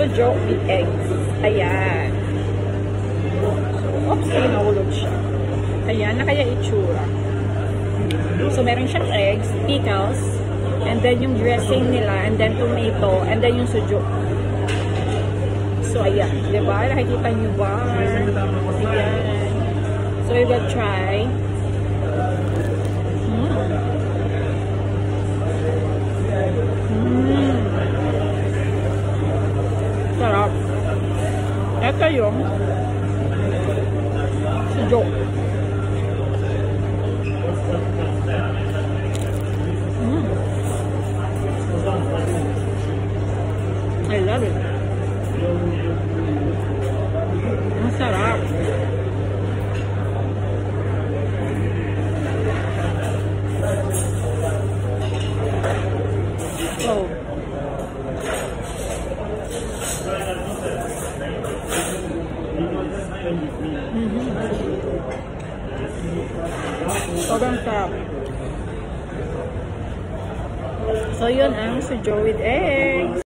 sujo with eggs. Ayan. Oops, nahulog siya. Ayan, na kaya itsura. So, meron siyang eggs, pickles, and then yung dressing nila, and then tomato, and then yung sujo. So, ayan. Diba? Nakikita niyo ba? Ayan. So, we're gonna try. Sarap. Ito yung sujo. I love it. Masarap. Oh. Sobrang sarap. So, yun ang sujo with eggs.